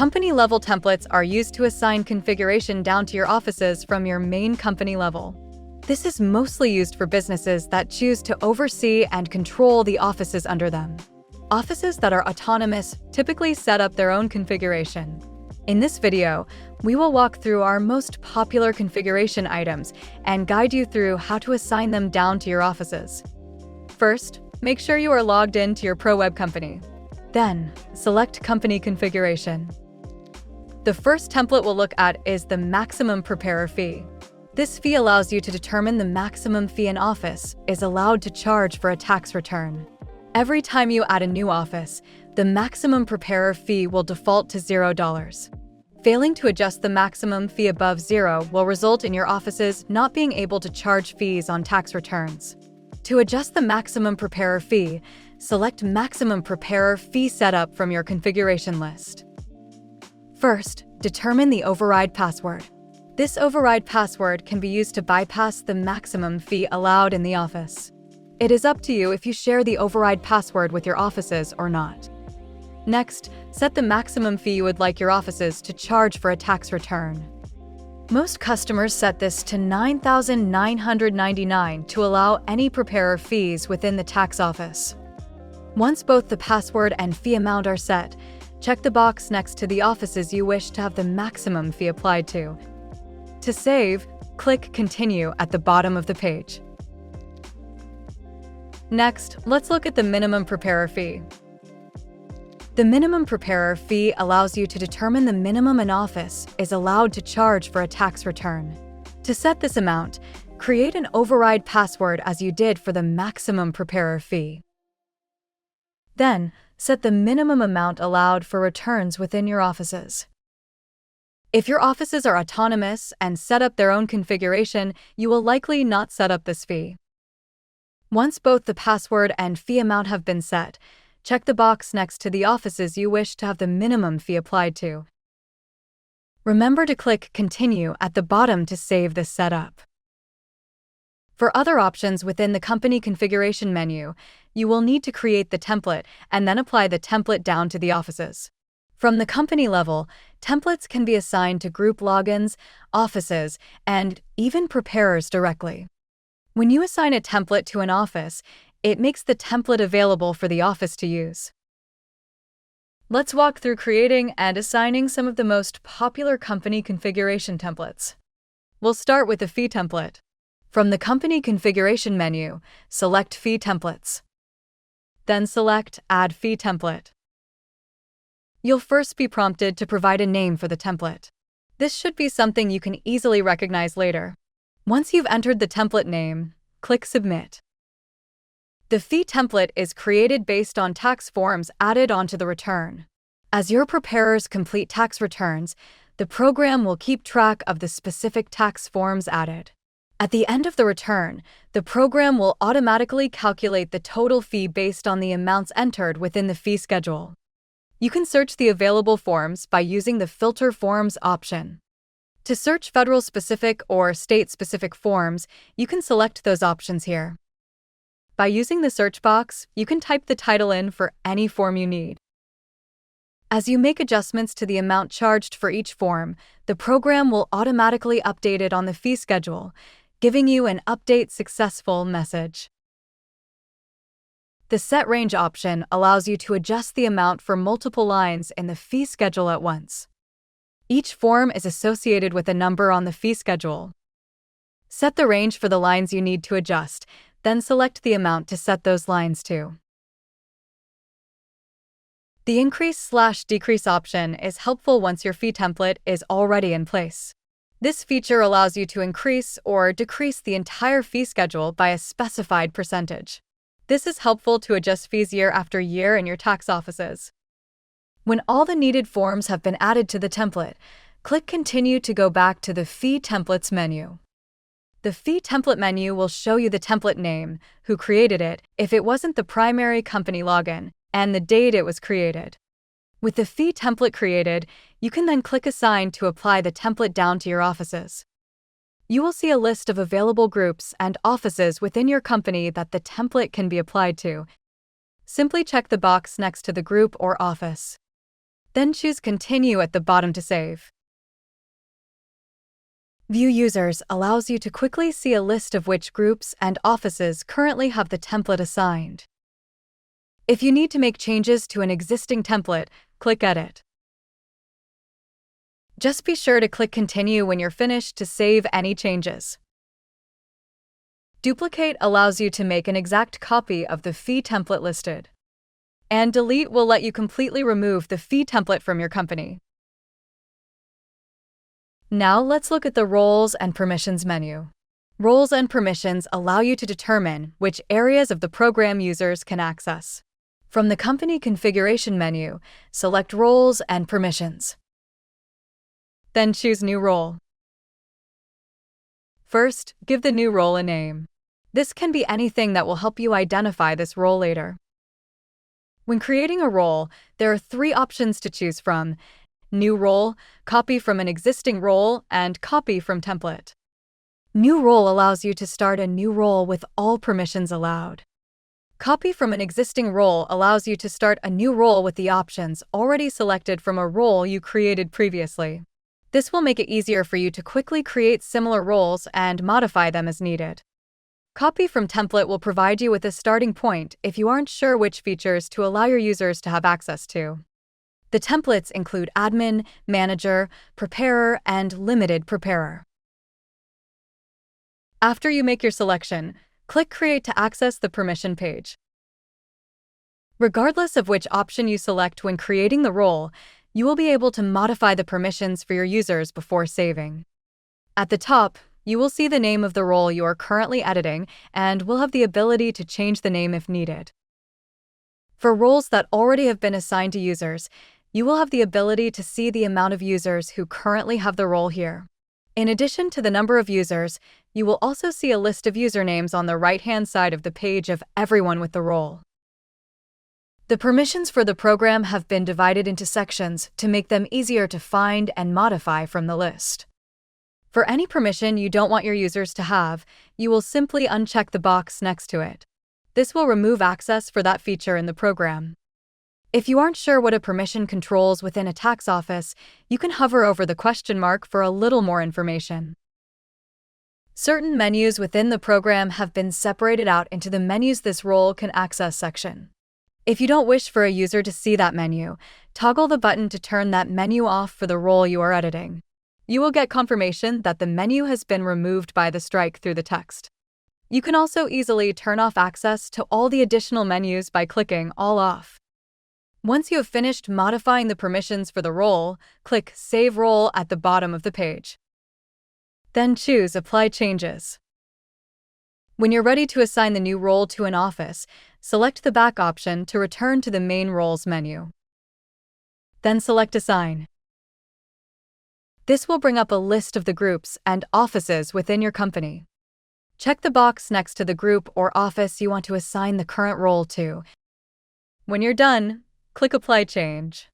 Company-level templates are used to assign configuration down to your offices from your main company level. This is mostly used for businesses that choose to oversee and control the offices under them. Offices that are autonomous typically set up their own configuration. In this video, we will walk through our most popular configuration items and guide you through how to assign them down to your offices. First, make sure you are logged in to your ProWeb company. Then, select Company Configuration. The first template we'll look at is the Maximum Preparer Fee. This fee allows you to determine the maximum fee an office is allowed to charge for a tax return. Every time you add a new office, the maximum preparer fee will default to $0. Failing to adjust the maximum fee above $0 will result in your offices not being able to charge fees on tax returns. To adjust the maximum preparer fee, select Maximum Preparer Fee Setup from your configuration list. First, determine the override password. This override password can be used to bypass the maximum fee allowed in the office. It is up to you if you share the override password with your offices or not. Next, set the maximum fee you would like your offices to charge for a tax return. Most customers set this to $9,999 to allow any preparer fees within the tax office. Once both the password and fee amount are set, check the box next to the offices you wish to have the maximum fee applied to. To save, click Continue at the bottom of the page. Next, let's look at the minimum preparer fee. The minimum preparer fee allows you to determine the minimum an office is allowed to charge for a tax return. To set this amount, create an override password as you did for the maximum preparer fee. Then, set the minimum amount allowed for returns within your offices. If your offices are autonomous and set up their own configuration, you will likely not set up this fee. Once both the password and fee amount have been set, check the box next to the offices you wish to have the minimum fee applied to. Remember to click Continue at the bottom to save this setup. For other options within the Company Configuration menu, you will need to create the template and then apply the template down to the offices. From the company level, templates can be assigned to group logins, offices, and even preparers directly. When you assign a template to an office, it makes the template available for the office to use. Let's walk through creating and assigning some of the most popular company configuration templates. We'll start with the fee template. From the Company Configuration menu, select Fee Templates. Then select Add Fee Template. You'll first be prompted to provide a name for the template. This should be something you can easily recognize later. Once you've entered the template name, click Submit. The fee template is created based on tax forms added onto the return. As your preparers complete tax returns, the program will keep track of the specific tax forms added. At the end of the return, the program will automatically calculate the total fee based on the amounts entered within the fee schedule. You can search the available forms by using the Filter Forms option. To search federal-specific or state-specific forms, you can select those options here. By using the search box, you can type the title in for any form you need. As you make adjustments to the amount charged for each form, the program will automatically update it on the fee schedule, giving you an Update Successful message. The Set Range option allows you to adjust the amount for multiple lines in the fee schedule at once. Each form is associated with a number on the fee schedule. Set the range for the lines you need to adjust, then select the amount to set those lines to. The Increase/Decrease option is helpful once your fee template is already in place. This feature allows you to increase or decrease the entire fee schedule by a specified percentage. This is helpful to adjust fees year after year in your tax offices. When all the needed forms have been added to the template, click Continue to go back to the Fee Templates menu. The Fee Template menu will show you the template name, who created it, if it wasn't the primary company login, and the date it was created. With the fee template created, you can then click Assign to apply the template down to your offices. You will see a list of available groups and offices within your company that the template can be applied to. Simply check the box next to the group or office. Then choose Continue at the bottom to save. View Users allows you to quickly see a list of which groups and offices currently have the template assigned. If you need to make changes to an existing template, click Edit. Just be sure to click Continue when you're finished to save any changes. Duplicate allows you to make an exact copy of the fee template listed. And Delete will let you completely remove the fee template from your company. Now let's look at the Roles and Permissions menu. Roles and Permissions allow you to determine which areas of the program users can access. From the Company Configuration menu, select Roles and Permissions. Then choose New Role. First, give the new role a name. This can be anything that will help you identify this role later. When creating a role, there are 3 options to choose from: New Role, Copy from an existing role, and Copy from template. New Role allows you to start a new role with all permissions allowed. Copy from an existing role allows you to start a new role with the options already selected from a role you created previously. This will make it easier for you to quickly create similar roles and modify them as needed. Copy from template will provide you with a starting point if you aren't sure which features to allow your users to have access to. The templates include Admin, Manager, Preparer, and Limited Preparer. After you make your selection, click Create to access the permission page. Regardless of which option you select when creating the role, you will be able to modify the permissions for your users before saving. At the top, you will see the name of the role you are currently editing and will have the ability to change the name if needed. For roles that already have been assigned to users, you will have the ability to see the amount of users who currently have the role here. In addition to the number of users, you will also see a list of usernames on the right-hand side of the page of everyone with the role. The permissions for the program have been divided into sections to make them easier to find and modify from the list. For any permission you don't want your users to have, you will simply uncheck the box next to it. This will remove access for that feature in the program. If you aren't sure what a permission controls within a tax office, you can hover over the question mark for a little more information. Certain menus within the program have been separated out into the Menus this role can access section. If you don't wish for a user to see that menu, toggle the button to turn that menu off for the role you are editing. You will get confirmation that the menu has been removed by the strike through the text. You can also easily turn off access to all the additional menus by clicking All Off. Once you have finished modifying the permissions for the role, click Save Role at the bottom of the page. Then choose Apply Changes. When you're ready to assign the new role to an office, select the back option to return to the main Roles menu. Then select Assign. This will bring up a list of the groups and offices within your company. Check the box next to the group or office you want to assign the current role to. When you're done, click Apply Change.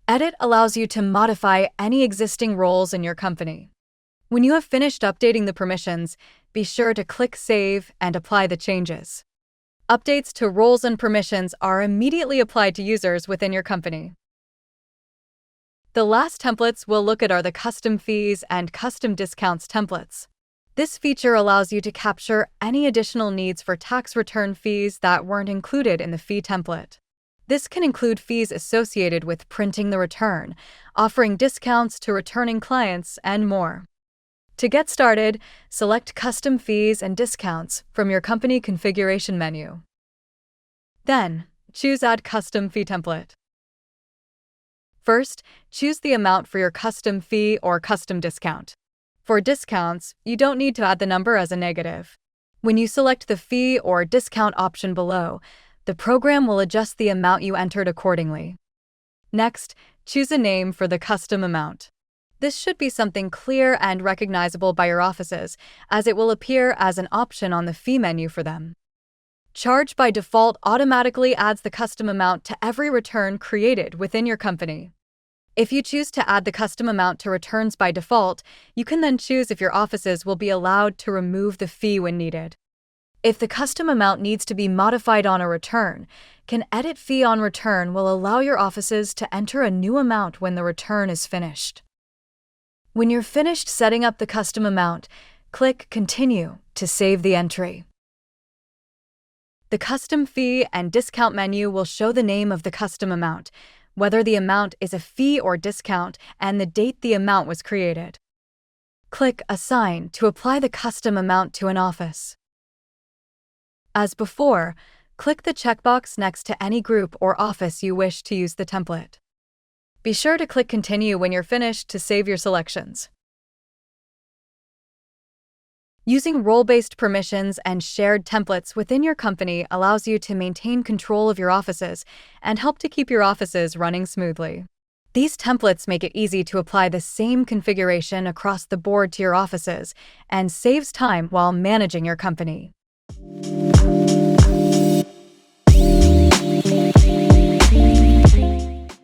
Edit allows you to modify any existing roles in your company. When you have finished updating the permissions, be sure to click Save and apply the changes. Updates to roles and permissions are immediately applied to users within your company. The last templates we'll look at are the Custom Fees and Custom Discounts templates. This feature allows you to capture any additional needs for tax return fees that weren't included in the fee template. This can include fees associated with printing the return, offering discounts to returning clients, and more. To get started, select Custom Fees and Discounts from your Company Configuration menu. Then, choose Add Custom Fee Template. First, choose the amount for your custom fee or custom discount. For discounts, you don't need to add the number as a negative. When you select the fee or discount option below, the program will adjust the amount you entered accordingly. Next, choose a name for the custom amount. This should be something clear and recognizable by your offices, as it will appear as an option on the fee menu for them. Charge by default automatically adds the custom amount to every return created within your company. If you choose to add the custom amount to returns by default, you can then choose if your offices will be allowed to remove the fee when needed. If the custom amount needs to be modified on a return, can edit fee on return will allow your offices to enter a new amount when the return is finished. When you're finished setting up the custom amount, click Continue to save the entry. The custom fee and discount menu will show the name of the custom amount, whether the amount is a fee or discount, and the date the amount was created. Click Assign to apply the custom amount to an office. As before, click the checkbox next to any group or office you wish to use the template. Be sure to click Continue when you're finished to save your selections. Using role-based permissions and shared templates within your company allows you to maintain control of your offices and help to keep your offices running smoothly. These templates make it easy to apply the same configuration across the board to your offices and saves time while managing your company.